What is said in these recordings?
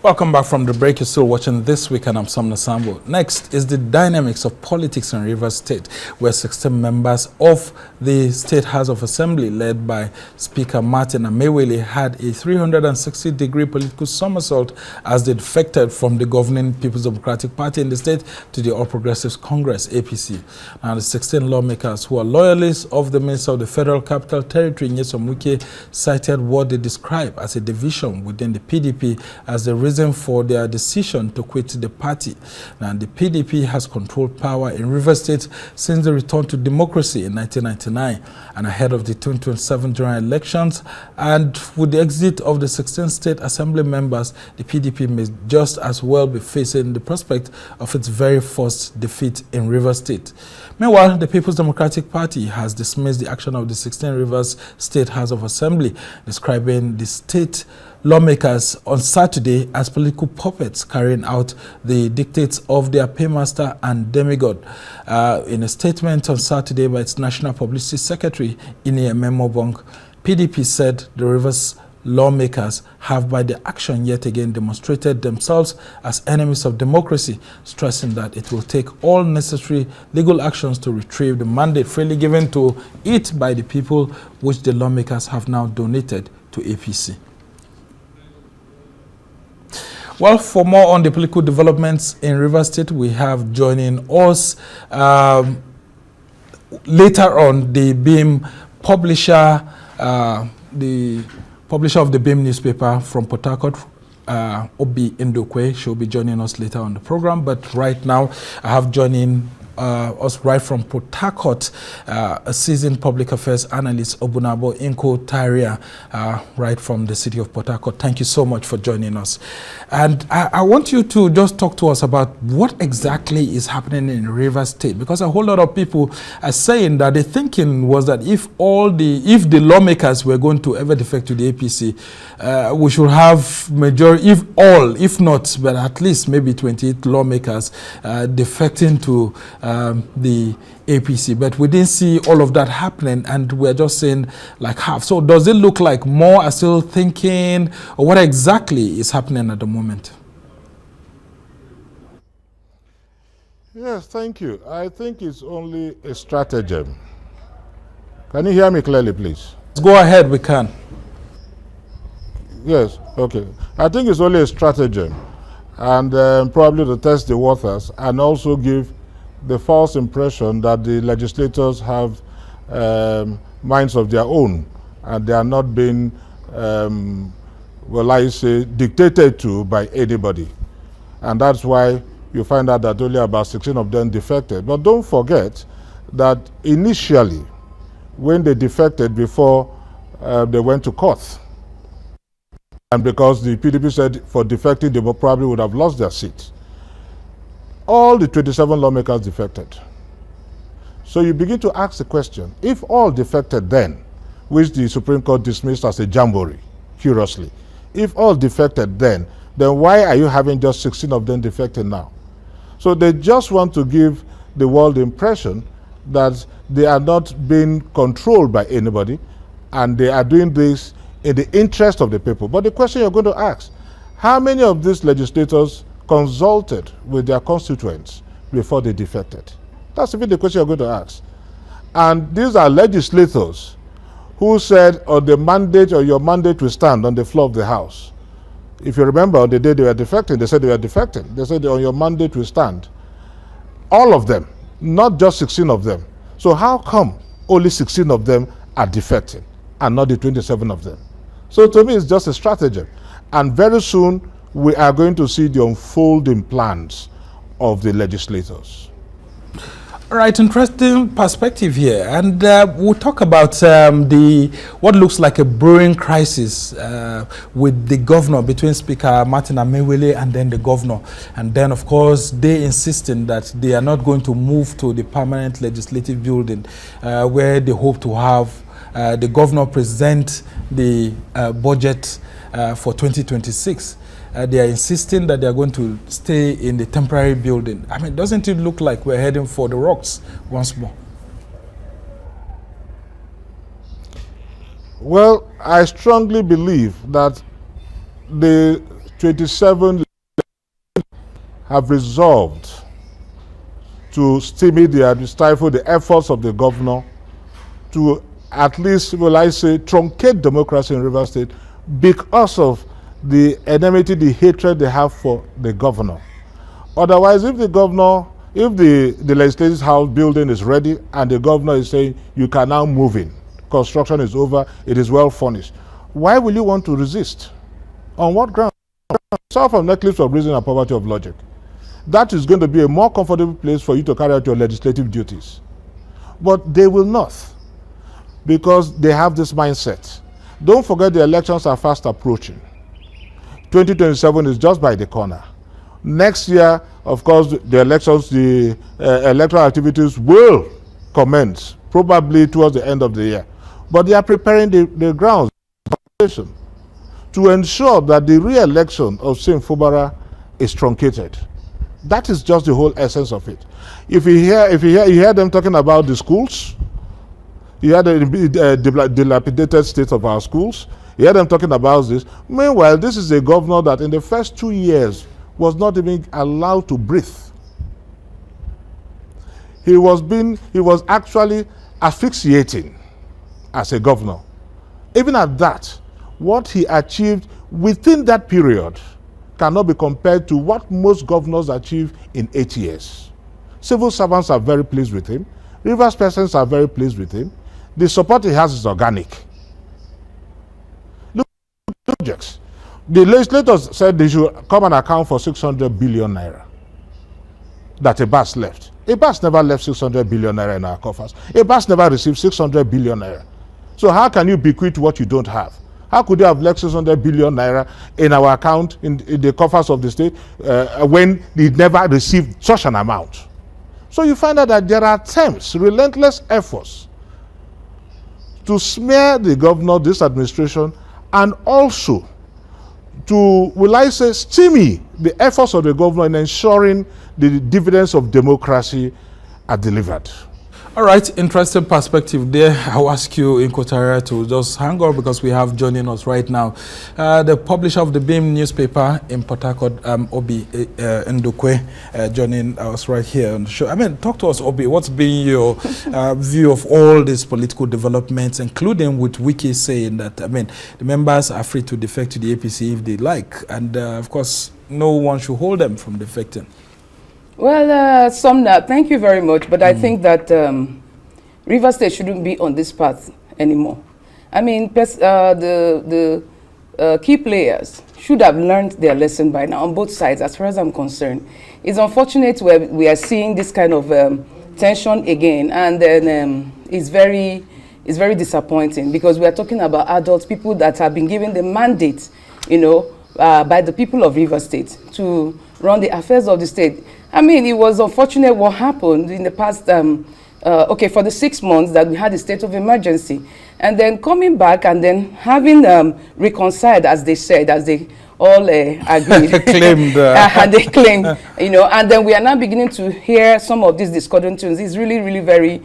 Welcome back from the break. You're still watching This Week, and I'm Sam Nasambo. Next is the dynamics of politics in Rivers State, where 16 members of the State House of Assembly, led by Speaker Martin Amewele, had a 360-degree political somersault as they defected from the governing People's Democratic Party in the state to the All Progressives Congress, APC. Now, the 16 lawmakers who are loyalists of the Minister of the Federal Capital Territory, Nyesom Wike, cited what they describe as a division within the PDP as the reason for their decision to quit the party. Now, the PDP has controlled power in Rivers State since the return to democracy in 1999 and ahead of the 2027 general elections. And with the exit of the 16 state assembly members, the PDP may just as well be facing the prospect of its very first defeat in Rivers State. Meanwhile, the People's Democratic Party has dismissed the action of the 16 Rivers State House of Assembly, describing the state lawmakers on Saturday as political puppets carrying out the dictates of their paymaster and demigod. In a statement on Saturday by its National Publicity Secretary, Nyesom Wike, PDP said the Rivers lawmakers have by their action yet again demonstrated themselves as enemies of democracy, stressing that it will take all necessary legal actions to retrieve the mandate freely given to it by the people, which the lawmakers have now donated to APC. Well, for more on the political developments in Rivers State, we have joining us later on the BIM publisher, the publisher of the BIM newspaper from Port Harcourt, Obi Ndukwe. She'll be joining us later on the program. But right now, I have joining us right from Port Harcourt, a seasoned public affairs analyst, Obunabo Inko-Tariah, right from the city of Port Harcourt. Thank you so much for joining us. And I want you to just talk to us about what exactly is happening in Rivers State, because a whole lot of people are saying that the thinking was that if the lawmakers were going to ever defect to the APC, we should have majority, if not, but at least maybe 28 lawmakers defecting to the APC, but we didn't see all of that happening, and we're just saying like half. So does it look like more are still thinking, or what exactly is happening at the moment? Yes, thank you. I think it's only a stratagem. Can you hear me clearly, please? Go ahead, we can. Yes, okay. I think it's only a stratagem, and probably to test the waters and also give the false impression that the legislators have minds of their own and they are not being, dictated to by anybody. And that's why you find out that only about 16 of them defected. But don't forget that initially, when they defected before they went to court, and because the PDP said for defecting, they probably would have lost their seat, all the 27 lawmakers defected. So you begin to ask the question, if all defected then, which the Supreme Court dismissed as a jamboree, curiously, if all defected then why are you having just 16 of them defected now? So they just want to give the world the impression that they are not being controlled by anybody and they are doing this in the interest of the people. But the question you're going to ask, how many of these legislators consulted with their constituents before they defected? That's even the question you're going to ask. And these are legislators who said on the mandate or your mandate will stand on the floor of the House. If you remember, on the day they were defecting, they said they were defecting. They said on your mandate will stand. All of them, not just 16 of them. So how come only 16 of them are defecting and not the 27 of them? So to me, it's just a stratagem. And very soon, we are going to see the unfolding plans of the legislators. All right, interesting perspective here. And we'll talk about what looks like a brewing crisis with the governor, between Speaker Martin Amewele and then the governor. And then, of course, they insisting that they are not going to move to the permanent legislative building where they hope to have the governor present the budget for 2026. They are insisting that they are going to stay in the temporary building. I mean, doesn't it look like we're heading for the rocks once more? Well, I strongly believe that the 27 have resolved to stifle the efforts of the governor to at least, will I say, truncate democracy in Rivers State because of the enmity, the hatred they have for the governor. Otherwise, if the legislative house building is ready and the governor is saying you can now move in, construction is over, it is well furnished, why will you want to resist? On what ground? Solve from necklace of reason and poverty of logic. That is going to be a more comfortable place for you to carry out your legislative duties. But they will not, because they have this mindset. Don't forget the elections are fast approaching. 2027 is just by the corner. Next year, of course, the elections, the electoral activities will commence, probably towards the end of the year. But they are preparing the grounds to ensure that the re-election of Sim Fubara is truncated. That is just the whole essence of it. If you hear them talking about the schools, you hear the dilapidated state of our schools, you hear them talking about this. Meanwhile, this is a governor that in the first 2 years was not even allowed to breathe. He was actually asphyxiating as a governor. Even at that, what he achieved within that period cannot be compared to what most governors achieve in 8 years. Civil servants are very pleased with him. Rivers persons are very pleased with him. The support he has is organic. Look at the projects. The legislators said they should come and account for 600 billion naira that ABAS left. ABAS never left 600 billion naira in our coffers. ABAS never received 600 billion naira. So how can you bequeath what you don't have? How could you have left 600 billion naira in our account, in the coffers of the state, when they never received such an amount? So you find out that there are attempts, relentless efforts to smear the governor, this administration, and also to, will I say, stymie the efforts of the governor in ensuring the dividends of democracy are delivered. All right, interesting perspective there. I'll ask you, Inko-Tariah, to just hang on because we have joining us right now the publisher of the Beam newspaper in Port Harcourt, Obi Ndukwe, joining us right here on the show. I mean, talk to us, Obi. What's been your view of all these political developments, including with Wike saying that, I mean, the members are free to defect to the APC if they like, and of course, no one should hold them from defecting. Well, Sumner, thank you very much, but I think that Rivers State shouldn't be on this path anymore. I mean, the key players should have learned their lesson by now on both sides, as far as I'm concerned. It's unfortunate where we are seeing this kind of tension again, and then it's very disappointing because we are talking about adults, people that have been given the mandate, you know, by the people of Rivers State to run the affairs of the state. I mean, it was unfortunate what happened in the past, for the 6 months that we had a state of emergency. And then coming back and then having reconciled, as they said, as they all agreed. Claimed. And they claimed, you know, and then we are now beginning to hear some of these discordant tunes. It's really, really very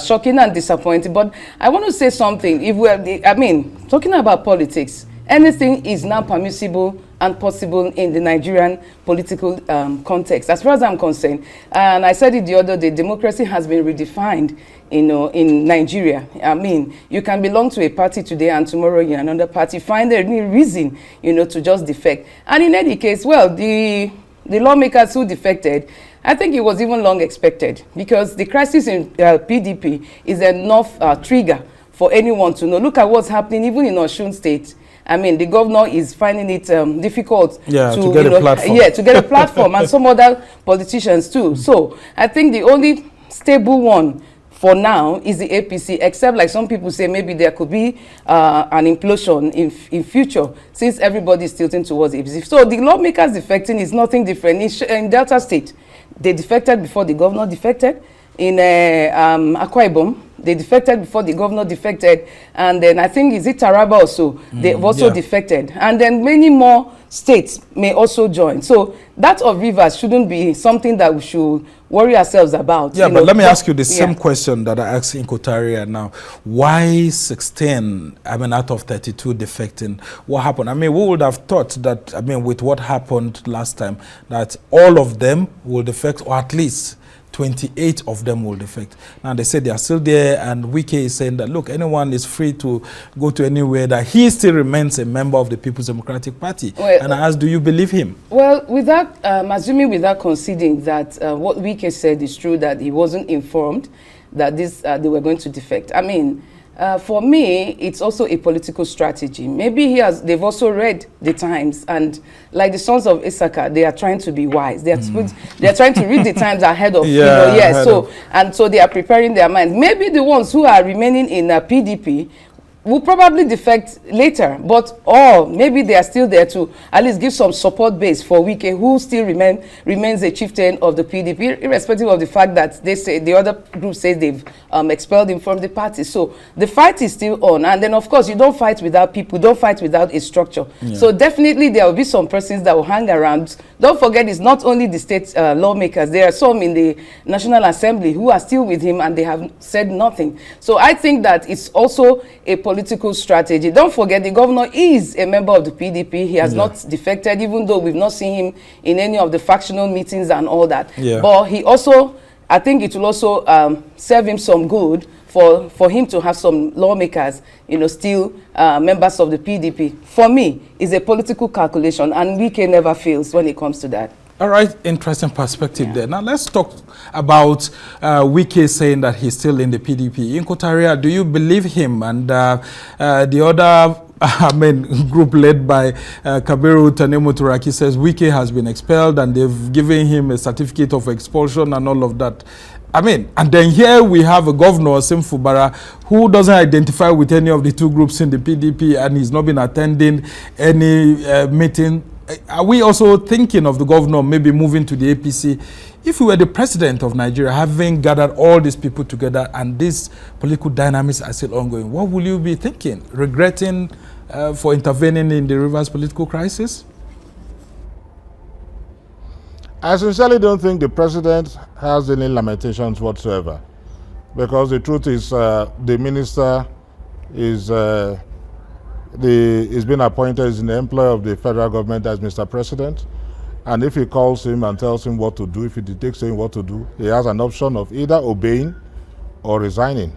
shocking and disappointing. But I want to say something. If we are, I mean, talking about politics, anything is now permissible and possible in the Nigerian political context, as far as I'm concerned. And I said it the other day, democracy has been redefined, you know, in Nigeria. I mean, you can belong to a party today and tomorrow you're another party. Find any reason, you know, to just defect. And in any case, well, the lawmakers who defected, I think it was even long expected because the crisis in PDP is enough trigger for anyone to know. Look at what's happening even in Osun State. I mean, the governor is finding it difficult to get a platform. Yeah, to get a platform, and some other politicians too. So I think the only stable one for now is the APC, except like some people say maybe there could be an implosion in future since everybody is tilting towards APC. So the lawmakers defecting is nothing different. In Delta State, they defected before the governor defected. In Akwa Ibom, they defected before the governor defected, and then I think is it Taraba also, they've also defected, and then many more states may also join. So that of Rivers shouldn't be something that we should worry ourselves about. Yeah, but let me ask you the same question that I asked Inko-Tariah now. Why 16, out of 32 defecting? What happened? We would have thought that, with what happened last time, that all of them will defect, or at least 28 of them will defect. Now they say they are still there, and Wike is saying that, look, anyone is free to go to anywhere, that he still remains a member of the People's Democratic Party. Well, and I ask, do you believe him? Well, without assuming, without conceding that what Wike said is true, that he wasn't informed that they were going to defect. For me, it's also a political strategy. Maybe they've also read the Times, and like the sons of Issachar, they are trying to be wise. They are trying to read the Times ahead of, so they are preparing their minds. Maybe the ones who are remaining in PDP will probably defect later, or maybe they are still there to at least give some support base for Wike, who still remains a chieftain of the PDP, irrespective of the fact that they say the other group says they've expelled him from the party. So the fight is still on, and then of course you don't fight without people, don't fight without a structure. So definitely there will be some persons that will hang around. Don't forget, it's not only the state lawmakers. There are some in the National Assembly who are still with him, and they have said nothing. So I think that it's also a political strategy. Don't forget, the governor is a member of the PDP. He has not defected, even though we've not seen him in any of the factional meetings and all that. But he also, I think it will also serve him some good for him to have some lawmakers, still members of the PDP. For me, it's a political calculation, and Wike never fails when it comes to that. All right, interesting perspective there. Now let's talk about Wike saying that he's still in the PDP. Inko-Tariah, do you believe him? And the other group led by Kabiru Tanemoturaki says Wike has been expelled, and they've given him a certificate of expulsion and all of that. And then here we have a governor, Sim Fubara, who doesn't identify with any of the two groups in the PDP, and he's not been attending any meeting. Are we also thinking of the governor maybe moving to the APC? If you were the president of Nigeria, having gathered all these people together and these political dynamics are still ongoing, what will you be thinking? Regretting for intervening in the Rivers political crisis? I sincerely don't think the president has any lamentations whatsoever, because the truth is the minister is been appointed as an employee of the federal government as Mr. President, and if he calls him and tells him what to do, if he dictates to him what to do, he has an option of either obeying or resigning.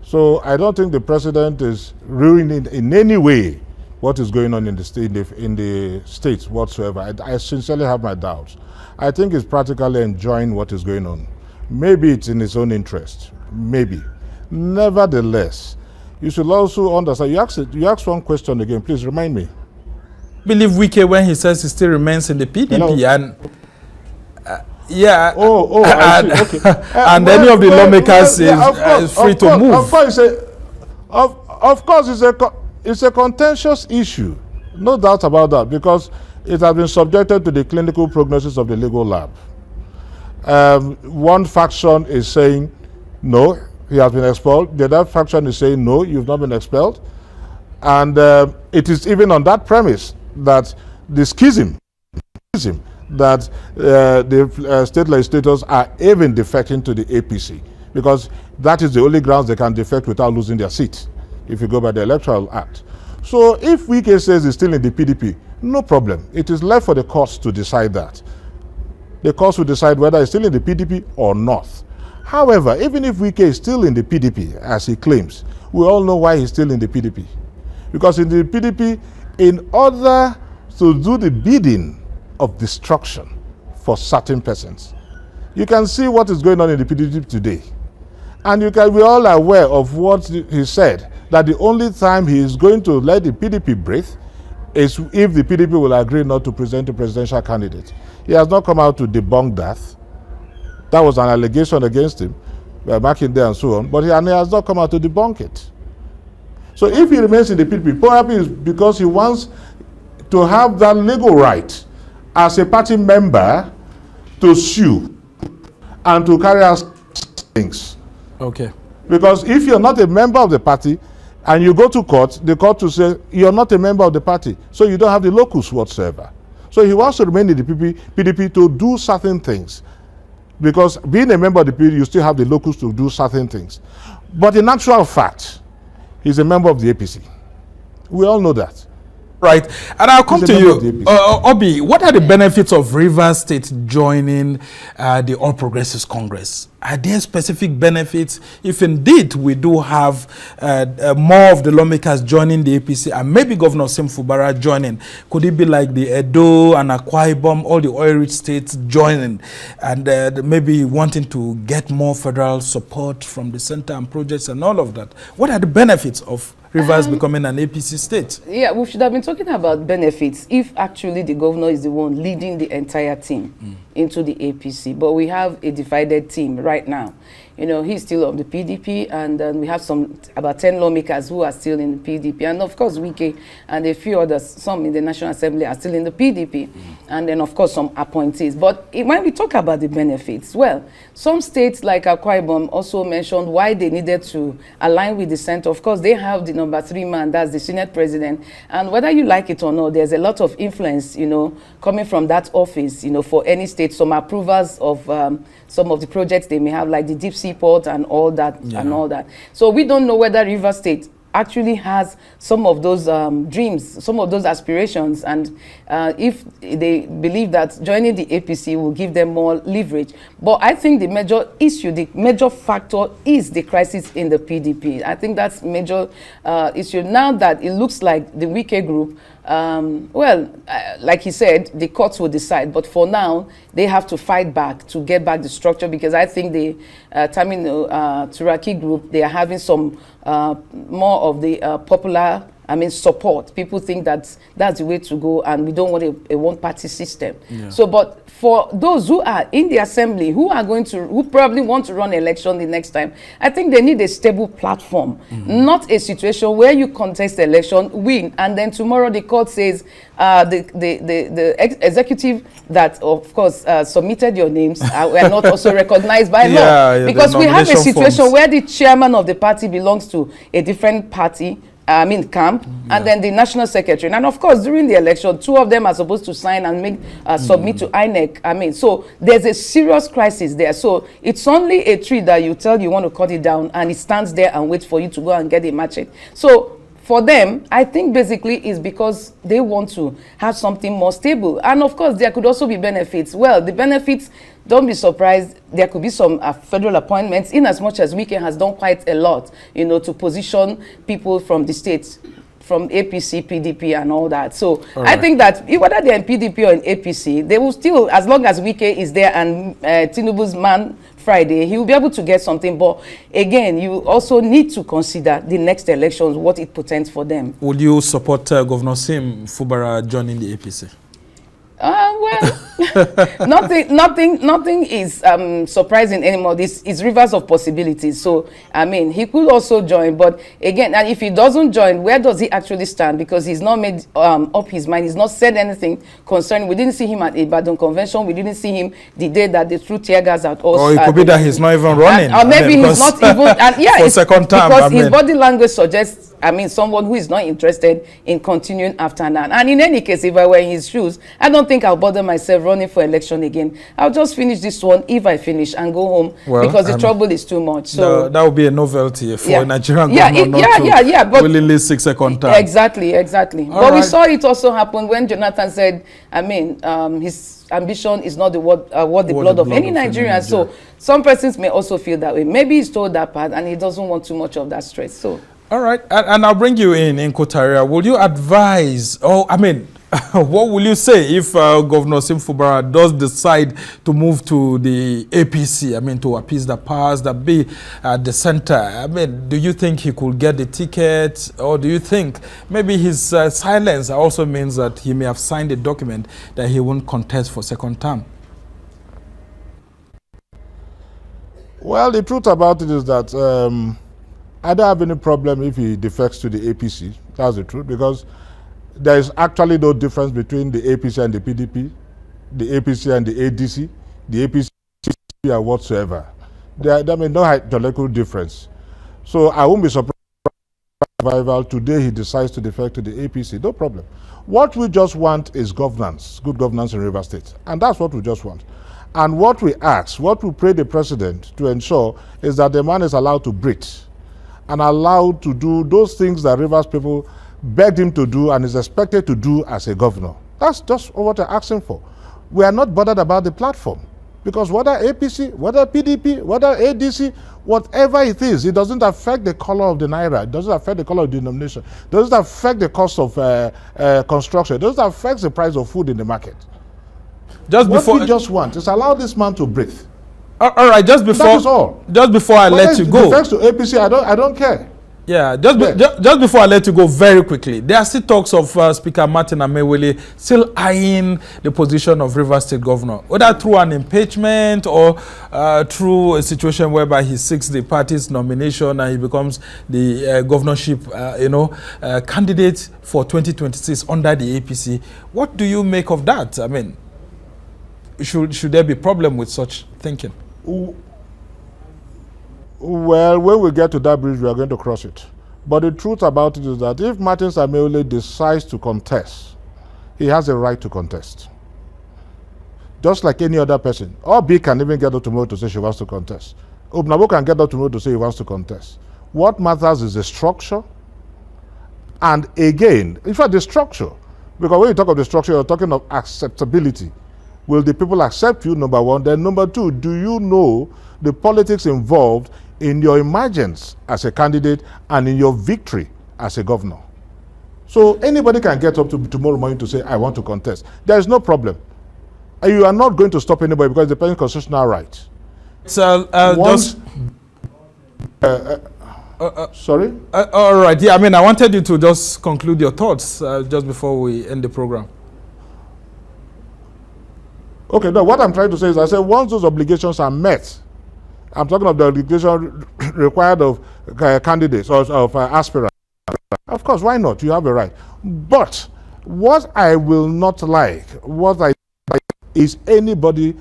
So I don't think the president is ruining in any way what is going on in the states whatsoever. I sincerely have my doubts. I think he's practically enjoying what is going on. Maybe it's in his own interest, maybe. Nevertheless, you should also understand, you asked one question again, please remind me. Believe Wike when he says he still remains in the PDP. Hello? And and any of the lawmakers is free to move. Of course, it's a contentious issue, no doubt about that, because it has been subjected to the clinical prognosis of the legal lab. One faction is saying no, he has been expelled. The other faction is saying, no, you've not been expelled. And it is even on that premise that the schism that the state legislators are even defecting to the APC, because that is the only grounds they can defect without losing their seat, if you go by the Electoral Act. So if Wike says he's still in the PDP, no problem. It is left for the courts to decide that. The courts will decide whether he's still in the PDP or not. However, even if Wike is still in the PDP, as he claims, we all know why he's still in the PDP. Because in the PDP, in order to do the bidding of destruction for certain persons, you can see what is going on in the PDP today. And we're all aware of what he said, that the only time he is going to let the PDP breathe is if the PDP will agree not to present a presidential candidate. He has not come out to debunk that. That was an allegation against him back in there and so on, but he has not come out to debunk it. So if he remains in the PDP, probably it's because he wants to have that legal right as a party member to sue and to carry out things. Okay. Because if you're not a member of the party and you go to court, the court will say you're not a member of the party, so you don't have the locus whatsoever. So he wants to remain in the PDP to do certain things. Because being a member of the PDP, you still have the locus to do certain things. But in actual fact, he's a member of the APC. We all know that. Right, and I'll come to you, Obi. What are the benefits of Rivers State joining the All Progressives Congress? Are there specific benefits if indeed we do have more of the lawmakers joining the APC and maybe Governor Sim Fubara joining? Could it be like the Edo and Akwa Ibom, all the oil-rich states joining and maybe wanting to get more federal support from the center and projects and all of that? What are the benefits of Rivers becoming an APC state? Yeah, we should have been talking about benefits if actually the governor is the one leading the entire team into the APC. But we have a divided team right now. You know, he's still of the PDP, and we have about 10 lawmakers who are still in the PDP. And of course, Wike and a few others, some in the National Assembly are still in the PDP. And then, of course, some appointees. But when we talk about the benefits, well, some states like Akwa Ibom also mentioned why they needed to align with the center. Of course, they have the number 3 man, that's the Senate president. And whether you like it or not, there's a lot of influence, you know, coming from that office, you know, for any state. Some approvals of some of the projects they may have, like the deep sea port and all that, So we don't know whether Rivers State actually has some of those dreams, some of those aspirations, and if they believe that joining the APC will give them more leverage. But I think the major issue, the major factor is the crisis in the PDP. I think that's major issue. Now that it looks like the Wike group, like he said, the courts will decide. But for now, they have to fight back to get back the structure, because I think the Turaki group, they are having some more of the popular, support. People think that that's the way to go, and we don't want a one-party system. Yeah. So, but for those who are in the assembly, who probably want to run election the next time, I think they need a stable platform, not a situation where you contest the election, win, and then tomorrow the court says the executive that, of course, submitted your names were not also recognized by law, because we have a situation where the chairman of the party belongs to a different party, camp, and then the national secretary. And of course, during the election, 2 of them are supposed to sign and submit to INEC. So there's a serious crisis there. So it's only a tree that you tell you want to cut it down, and it stands there and waits for you to go and get a machete. So for them, I think basically is because they want to have something more stable. And of course, there could also be benefits. Well, the benefits, don't be surprised, there could be some federal appointments, in as much as Wike has done quite a lot, you know, to position people from the states, from APC, PDP, and all that. So I think that whether they're in PDP or in APC, they will still, as long as Wike is there and Tinubu's man Friday, he will be able to get something. But again, you also need to consider the next elections, what it portends for them. Would you support Governor Sim Fubara joining the APC? Nothing is surprising anymore. This is rivers of possibilities. So, he could also join. But again, and if he doesn't join, where does he actually stand? Because he's not made up his mind. He's not said anything concerning. We didn't see him at Ibadan Convention. We didn't see him the day that they threw tear gas at us. Or it could be that he's not even running. Or maybe he's not even. For second time. Because his body language suggests, someone who is not interested in continuing after that. And in any case, if I were in his shoes, I don't think I'll bother myself running for election again. I'll just finish this one if I finish and go home, because the trouble is too much. So that would be a novelty for a Nigerian government but willingly seek second time. Exactly. But we saw it also happen when Jonathan said, his ambition is not the blood of any Nigerian. So some persons may also feel that way. Maybe he's told that part and he doesn't want too much of that stress. So. All right, and I'll bring you in Inko-Tariah. Will you advise, what will you say if Governor Sim Fubara does decide to move to the APC, to appease the powers that be at the center? Do you think he could get the ticket, or do you think maybe his silence also means that he may have signed a document that he won't contest for second term? Well, the truth about it is that I don't have any problem if he defects to the APC. That's the truth, because there is actually no difference between the APC and the PDP, the APC and the ADC, the APC and whatsoever. There may no ideological difference. So I won't be surprised if today he decides to defect to the APC. No problem. What we just want is governance, good governance in Rivers State. And that's what we just want. And what we ask, what we pray the president to ensure is that the man is allowed to breathe and allowed to do those things that Rivers people begged him to do and is expected to do as a governor. That's just what we're asking for. We are not bothered about the platform, because whether APC, whether PDP, whether ADC, whatever it is, it doesn't affect the color of the naira, it doesn't affect the color of the denomination, it doesn't affect the cost of construction, it doesn't affect the price of food in the market. What we just want is allow this man to breathe. All right, just before that is all. Just before I let you go. Thanks to APC, I don't care. Yeah, just before I let you go very quickly, there are still talks of Speaker Martin Amaewhule still eyeing the position of Rivers State Governor, whether through an impeachment or through a situation whereby he seeks the party's nomination and he becomes the governorship, candidate for 2026 under the APC. What do you make of that? I mean, should there be a problem with such thinking? Well, when we get to that bridge, we are going to cross it. But the truth about it is that if Martin Amaewhule decides to contest, he has a right to contest. Just like any other person. Obi can even get up tomorrow to say she wants to contest. Obnabo can get up tomorrow to say he wants to contest. What matters is the structure. And again, in fact, the structure. Because when you talk of the structure, you're talking of acceptability. Will the people accept you, number one? Then number two, do you know the politics involved in your emergence as a candidate and in your victory as a governor? So anybody can get up to tomorrow morning to say, I want to contest. There is no problem. And you are not going to stop anybody because it's the person's constitutional right. So, sorry? All right. Yeah, I mean, I wanted you to just conclude your thoughts just before we end the program. Okay, no, what I'm trying to say is, I said once those obligations are met, I'm talking of the obligation required of candidates or of aspirants. Of course, why not? You have a right. But what I will not like, is anybody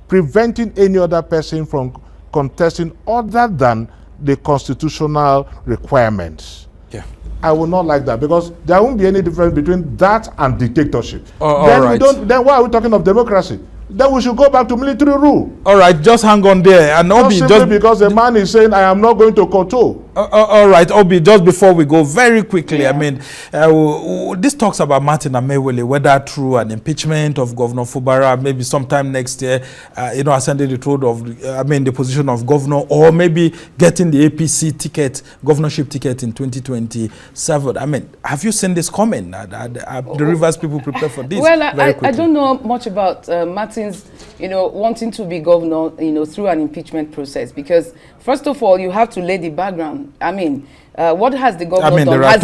preventing any other person from contesting other than the constitutional requirements. Yeah. I will not like that, because there won't be any difference between that and dictatorship. Then why are we talking of democracy? Then we should go back to military rule. All right, just hang on there. And Obi, just because the man is saying, I am not going to Koto. All right, Obi, just before we go, very quickly, yeah. I mean, this talks about Martin Amaewhule, whether through an impeachment of Governor Fubara, maybe sometime next year, ascending the throne of, the position of governor, or maybe getting the APC ticket, governorship ticket in 2027. I mean, have you seen this comment? The Rivers people prepare for this? Well, I don't know much about Martin's, wanting to be governor, through an impeachment process, because first of all, you have to lay the background. I mean, what has the governor done? Has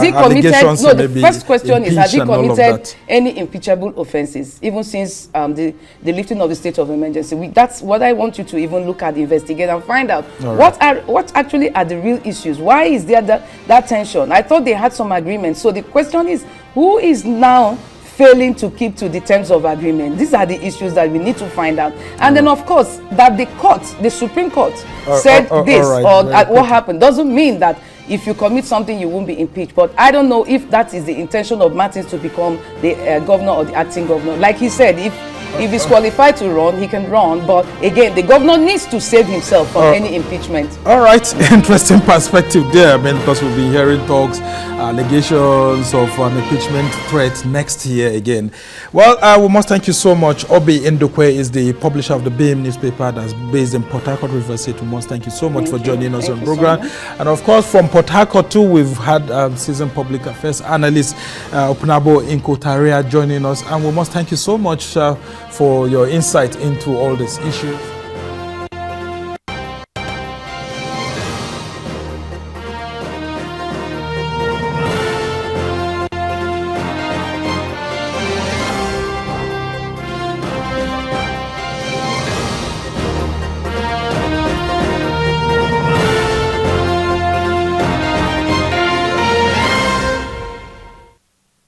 he committed? No, the first question is, has he committed any impeachable offenses, even since the lifting of the state of emergency? That's what I want you to even look at, investigate, and find out what actually are the real issues. Why is there that tension? I thought they had some agreement. So the question is, who is now failing to keep to the terms of agreement? These are the issues that we need to find out. And then, of course, that the Supreme Court said this what happened doesn't mean that if you commit something, you won't be impeached. But I don't know if that is the intention of Martins to become the governor or the acting governor. Like he said, if he's qualified to run, he can run. But again, the governor needs to save himself from any impeachment. All right, interesting perspective there. I mean, because we'll be hearing talks, allegations of an impeachment threat next year again. Well, we must thank you so much. Obi Ndukwe is the publisher of the BIM newspaper that's based in Port Harcourt, Rivers State. We must thank you so much for joining us on the program. And of course, from Port Harcourt too, we've had seasoned public affairs analyst Opunabo Inko-Tariah joining us. And we must thank you so much for your insight into all these issues.